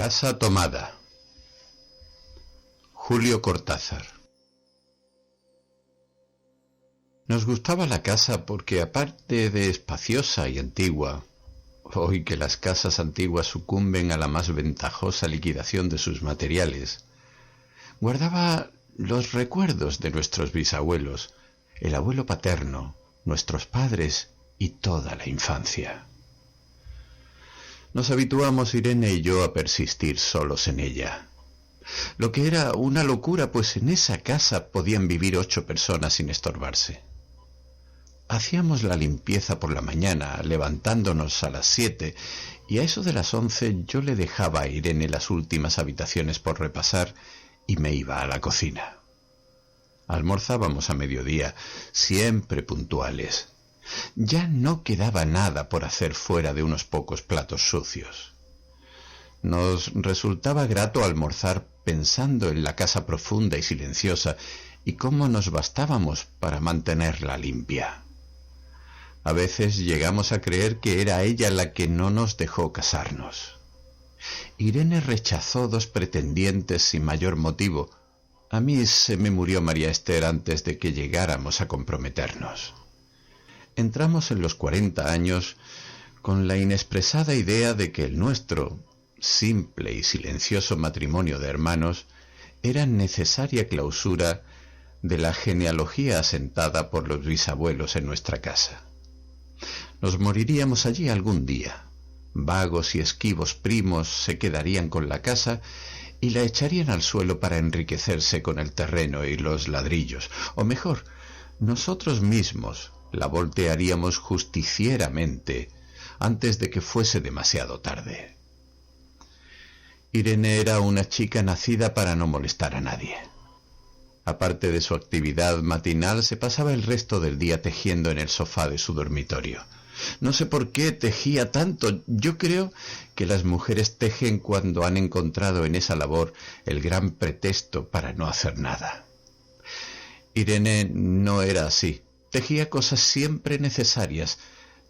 Casa tomada. Julio Cortázar. Nos gustaba la casa porque, aparte de espaciosa y antigua, hoy que las casas antiguas sucumben a la más ventajosa liquidación de sus materiales, guardaba los recuerdos de nuestros bisabuelos, el abuelo paterno, nuestros padres y toda la infancia. Nos habituamos, Irene y yo, a persistir solos en ella. Lo que era una locura, pues en esa casa podían vivir 8 personas sin estorbarse. Hacíamos la limpieza por la mañana, levantándonos a las 7, y a eso de las 11 yo le dejaba a Irene las últimas habitaciones por repasar y me iba a la cocina. Almorzábamos a mediodía, siempre puntuales. Ya no quedaba nada por hacer fuera de unos pocos platos sucios. Nos resultaba grato almorzar pensando en la casa profunda y silenciosa y cómo nos bastábamos para mantenerla limpia. A veces llegamos a creer que era ella la que no nos dejó casarnos. Irene rechazó 2 pretendientes sin mayor motivo. A mí se me murió María Esther antes de que llegáramos a comprometernos. Entramos en los 40 años con la inexpresada idea de que el nuestro, simple y silencioso matrimonio de hermanos, era necesaria clausura de la genealogía asentada por los bisabuelos en nuestra casa. Nos moriríamos allí algún día. Vagos y esquivos primos se quedarían con la casa y la echarían al suelo para enriquecerse con el terreno y los ladrillos, o mejor, nosotros mismos la voltearíamos justicieramente antes de que fuese demasiado tarde. Irene era una chica nacida para no molestar a nadie. Aparte de su actividad matinal, se pasaba el resto del día tejiendo en el sofá de su dormitorio. No sé por qué tejía tanto. Yo creo que las mujeres tejen cuando han encontrado en esa labor el gran pretexto para no hacer nada. Irene no era así. Tejía cosas siempre necesarias: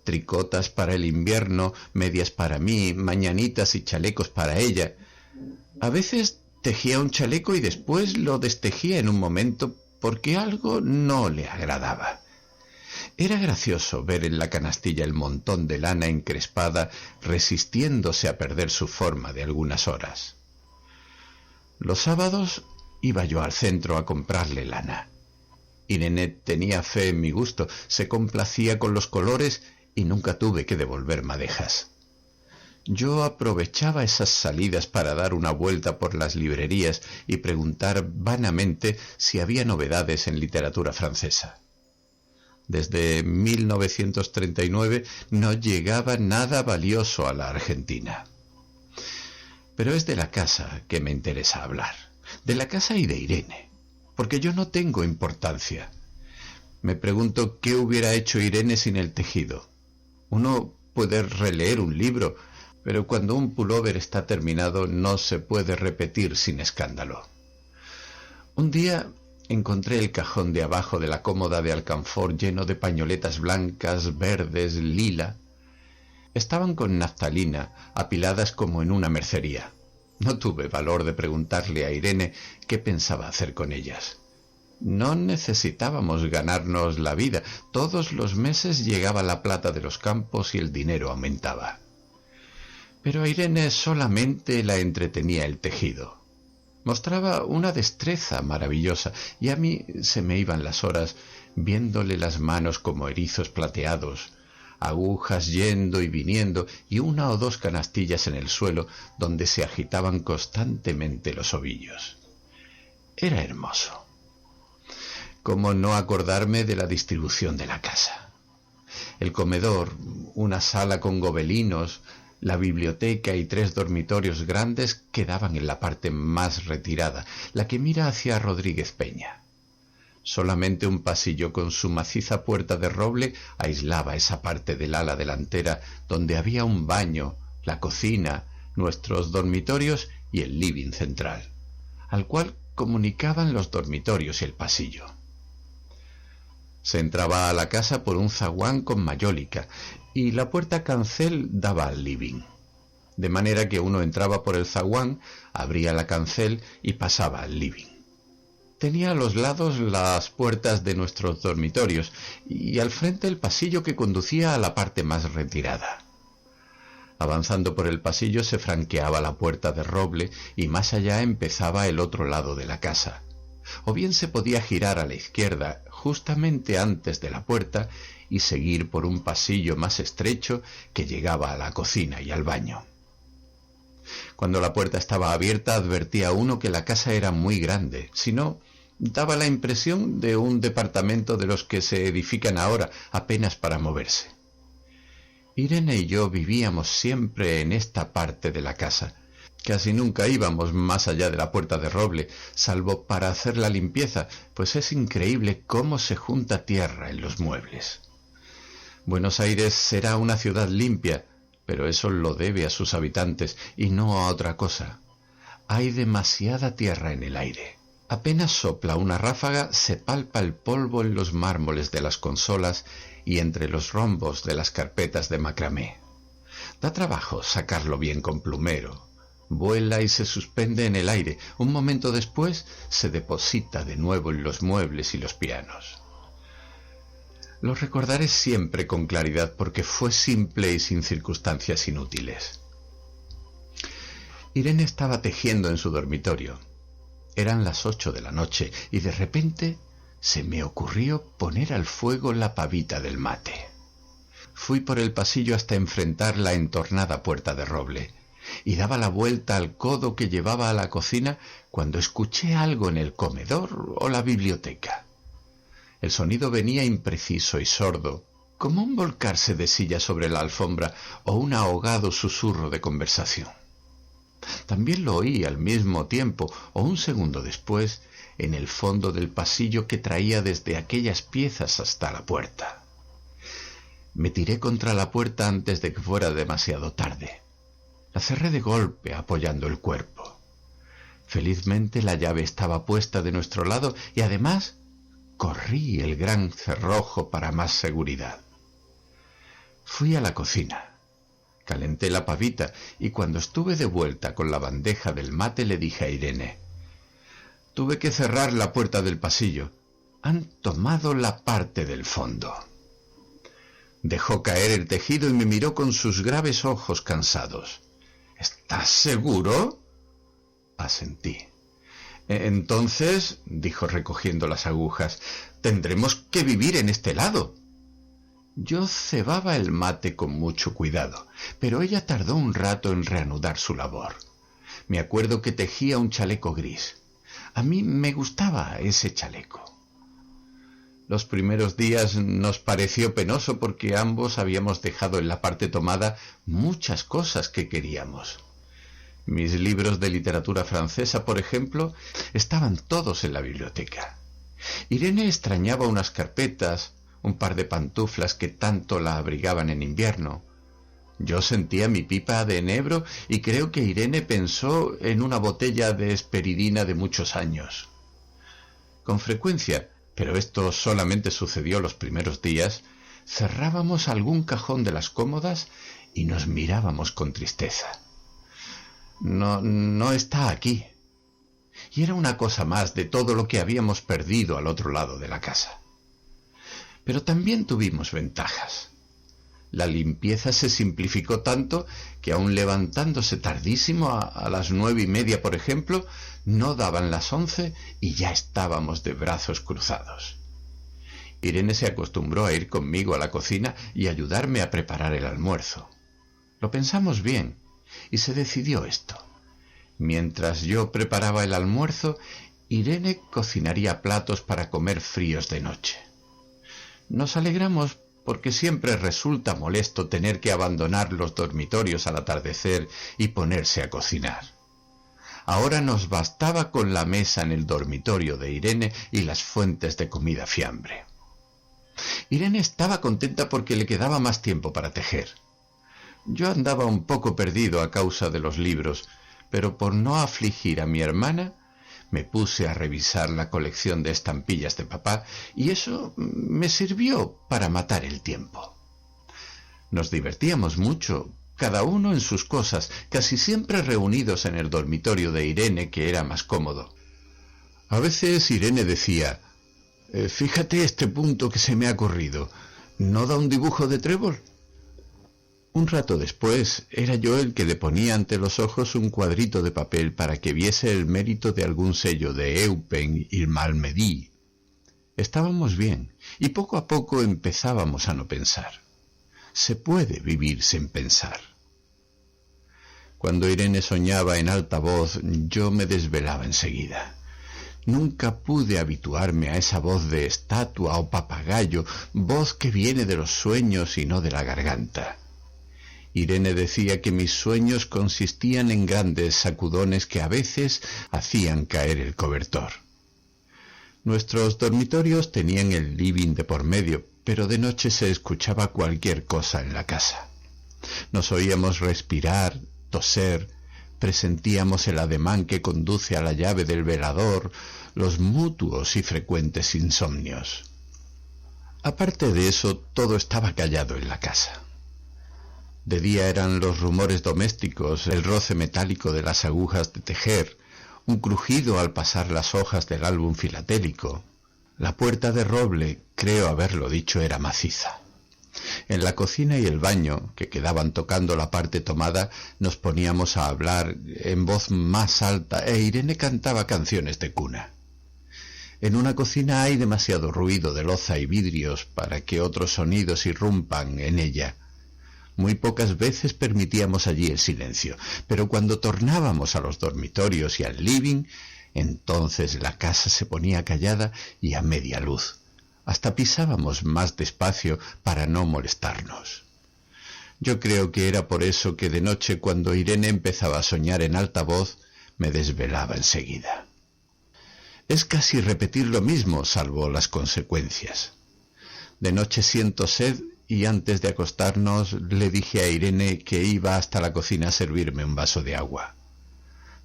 tricotas para el invierno, medias para mí, mañanitas y chalecos para ella. A veces tejía un chaleco y después lo destejía en un momento porque algo no le agradaba. Era gracioso ver en la canastilla el montón de lana encrespada resistiéndose a perder su forma de algunas horas. Los sábados iba yo al centro a comprarle lana. Irene tenía fe en mi gusto, se complacía con los colores y nunca tuve que devolver madejas. Yo aprovechaba esas salidas para dar una vuelta por las librerías y preguntar vanamente si había novedades en literatura francesa. Desde 1939 no llegaba nada valioso a la Argentina. Pero es de la casa que me interesa hablar, de la casa y de Irene, porque yo no tengo importancia. Me pregunto qué hubiera hecho Irene sin el tejido. Uno puede releer un libro, pero cuando un pullover está terminado no se puede repetir sin escándalo. Un día encontré el cajón de abajo de la cómoda de alcanfor lleno de pañoletas blancas, verdes, lila. Estaban con naftalina, apiladas como en una mercería. No tuve valor de preguntarle a Irene qué pensaba hacer con ellas. No necesitábamos ganarnos la vida. Todos los meses llegaba la plata de los campos y el dinero aumentaba. Pero a Irene solamente la entretenía el tejido. Mostraba una destreza maravillosa y a mí se me iban las horas viéndole las manos como erizos plateados, agujas yendo y viniendo y 1 o 2 canastillas en el suelo donde se agitaban constantemente los ovillos. Era hermoso. ¿Cómo no acordarme de la distribución de la casa? El comedor, una sala con gobelinos, la biblioteca y 3 dormitorios grandes quedaban en la parte más retirada, la que mira hacia Rodríguez Peña. Solamente un pasillo con su maciza puerta de roble aislaba esa parte del ala delantera donde había un baño, la cocina, nuestros dormitorios y el living central, al cual comunicaban los dormitorios y el pasillo. Se entraba a la casa por un zaguán con mayólica y la puerta cancel daba al living. de manera que uno entraba por el zaguán, abría la cancel y pasaba al living. Tenía a los lados las puertas de nuestros dormitorios y al frente el pasillo que conducía a la parte más retirada. Avanzando por el pasillo se franqueaba la puerta de roble y más allá empezaba el otro lado de la casa. O bien se podía girar a la izquierda justamente antes de la puerta y seguir por un pasillo más estrecho que llegaba a la cocina y al baño. Cuando la puerta estaba abierta advertía uno que la casa era muy grande, si no, daba la impresión de un departamento de los que se edifican ahora apenas para moverse. Irene y yo vivíamos siempre en esta parte de la casa. Casi nunca íbamos más allá de la puerta de roble, salvo para hacer la limpieza, pues es increíble cómo se junta tierra en los muebles. Buenos Aires será una ciudad limpia, pero eso lo debe a sus habitantes y no a otra cosa. Hay demasiada tierra en el aire. Apenas sopla una ráfaga, se palpa el polvo en los mármoles de las consolas y entre los rombos de las carpetas de macramé. Da trabajo sacarlo bien con plumero. Vuela y se suspende en el aire. Un momento después se deposita de nuevo en los muebles y los pianos. Lo recordaré siempre con claridad porque fue simple y sin circunstancias inútiles. Irene estaba tejiendo en su dormitorio. Eran las 8 de la noche y de repente se me ocurrió poner al fuego la pavita del mate. Fui por el pasillo hasta enfrentar la entornada puerta de roble y daba la vuelta al codo que llevaba a la cocina cuando escuché algo en el comedor o la biblioteca. El sonido venía impreciso y sordo, como un volcarse de silla sobre la alfombra o un ahogado susurro de conversación. También lo oí al mismo tiempo, o un segundo después, en el fondo del pasillo que traía desde aquellas piezas hasta la puerta. Me tiré contra la puerta antes de que fuera demasiado tarde. La cerré de golpe, apoyando el cuerpo. Felizmente la llave estaba puesta de nuestro lado y además corrí el gran cerrojo para más seguridad. Fui a la cocina. Calenté la pavita y cuando estuve de vuelta con la bandeja del mate le dije a Irene: «Tuve que cerrar la puerta del pasillo. Han tomado la parte del fondo». Dejó caer el tejido y me miró con sus graves ojos cansados. «¿Estás seguro?». Asentí. «Entonces», dijo recogiendo las agujas, «tendremos que vivir en este lado». Yo cebaba el mate con mucho cuidado, pero ella tardó un rato en reanudar su labor. Me acuerdo que tejía un chaleco gris. A mí me gustaba ese chaleco. Los primeros días nos pareció penoso porque ambos habíamos dejado en la parte tomada muchas cosas que queríamos. Mis libros de literatura francesa, por ejemplo, estaban todos en la biblioteca. Irene extrañaba unas carpetas, un par de pantuflas que tanto la abrigaban en invierno. Yo sentía mi pipa de enebro y creo que Irene pensó en una botella de esperidina de muchos años. Con frecuencia, pero esto solamente sucedió los primeros días, cerrábamos algún cajón de las cómodas y nos mirábamos con tristeza. No está aquí. Y era una cosa más de todo lo que habíamos perdido al otro lado de la casa. Pero también tuvimos ventajas. La limpieza se simplificó tanto que aun levantándose tardísimo a las 9:30, por ejemplo, no daban las 11 y ya estábamos de brazos cruzados. Irene se acostumbró a ir conmigo a la cocina y ayudarme a preparar el almuerzo. Lo pensamos bien y se decidió esto. Mientras yo preparaba el almuerzo, Irene cocinaría platos para comer fríos de noche. Nos alegramos porque siempre resulta molesto tener que abandonar los dormitorios al atardecer y ponerse a cocinar. Ahora nos bastaba con la mesa en el dormitorio de Irene y las fuentes de comida fiambre. Irene estaba contenta porque le quedaba más tiempo para tejer. Yo andaba un poco perdido a causa de los libros, pero por no afligir a mi hermana, me puse a revisar la colección de estampillas de papá y eso me sirvió para matar el tiempo. Nos divertíamos mucho, cada uno en sus cosas, casi siempre reunidos en el dormitorio de Irene, que era más cómodo. A veces Irene decía: «Fíjate este punto que se me ha ocurrido. ¿No da un dibujo de trébol?». Un rato después era yo el que le ponía ante los ojos un cuadrito de papel para que viese el mérito de algún sello de Eupen y Malmedy. Estábamos bien y poco a poco empezábamos a no pensar. Se puede vivir sin pensar. Cuando Irene soñaba en alta voz, yo me desvelaba enseguida. Nunca pude habituarme a esa voz de estatua o papagayo, voz que viene de los sueños y no de la garganta. Irene decía que mis sueños consistían en grandes sacudones que a veces hacían caer el cobertor. Nuestros dormitorios tenían el living de por medio, pero de noche se escuchaba cualquier cosa en la casa. Nos oíamos respirar, toser, presentíamos el ademán que conduce a la llave del velador, los mutuos y frecuentes insomnios. Aparte de eso, todo estaba callado en la casa. De día eran los rumores domésticos, el roce metálico de las agujas de tejer, un crujido al pasar las hojas del álbum filatélico. La puerta de roble, creo haberlo dicho, era maciza. En la cocina y el baño, que quedaban tocando la parte tomada, nos poníamos a hablar en voz más alta e Irene cantaba canciones de cuna. En una cocina hay demasiado ruido de loza y vidrios para que otros sonidos irrumpan en ella. Muy pocas veces permitíamos allí el silencio, pero cuando tornábamos a los dormitorios y al living, entonces la casa se ponía callada y a media luz. Hasta pisábamos más despacio para no molestarnos. Yo creo que era por eso que de noche, cuando Irene empezaba a soñar en alta voz, me desvelaba enseguida. Es casi repetir lo mismo, salvo las consecuencias. De noche siento sed y antes de acostarnos le dije a Irene que iba hasta la cocina a servirme un vaso de agua.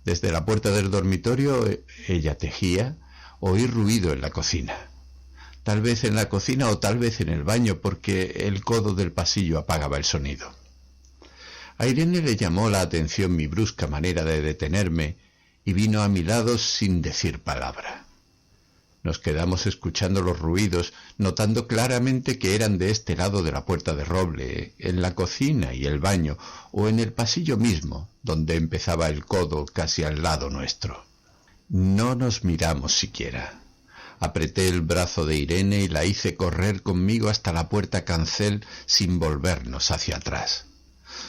Desde la puerta del dormitorio ella tejía, oí ruido en la cocina. Tal vez en la cocina o tal vez en el baño, porque el codo del pasillo apagaba el sonido. A Irene le llamó la atención mi brusca manera de detenerme y vino a mi lado sin decir palabra. Nos quedamos escuchando los ruidos, notando claramente que eran de este lado de la puerta de roble, en la cocina y el baño, o en el pasillo mismo, donde empezaba el codo casi al lado nuestro. No nos miramos siquiera. Apreté el brazo de Irene y la hice correr conmigo hasta la puerta cancel sin volvernos hacia atrás.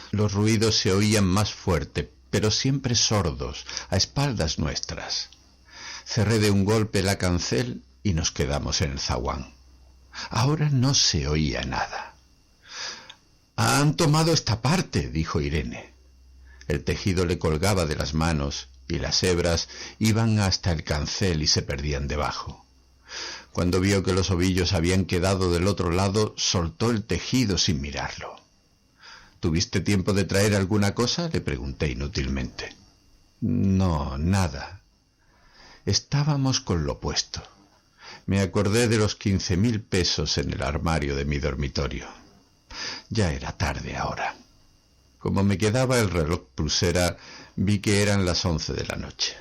Los ruidos se oían más fuerte, pero siempre sordos, a espaldas nuestras. Cerré de un golpe la cancel y nos quedamos en el zaguán. Ahora no se oía nada. «Han tomado esta parte», dijo Irene. El tejido le colgaba de las manos y las hebras iban hasta el cancel y se perdían debajo. Cuando vio que los ovillos habían quedado del otro lado, soltó el tejido sin mirarlo. «¿Tuviste tiempo de traer alguna cosa?», le pregunté inútilmente. «No, nada». Estábamos con lo puesto. Me acordé de los 15.000 pesos en el armario de mi dormitorio. Ya era tarde ahora. Como me quedaba el reloj pulsera, vi que eran las 11 de la noche.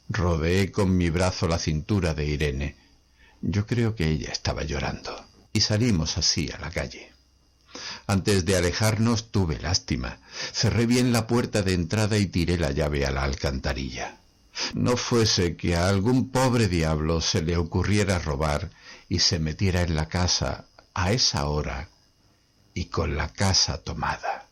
Rodeé con mi brazo la cintura de Irene. Yo creo que ella estaba llorando. Y salimos así a la calle. Antes de alejarnos tuve lástima. Cerré bien la puerta de entrada y tiré la llave a la alcantarilla. No fuese que a algún pobre diablo se le ocurriera robar y se metiera en la casa a esa hora y con la casa tomada.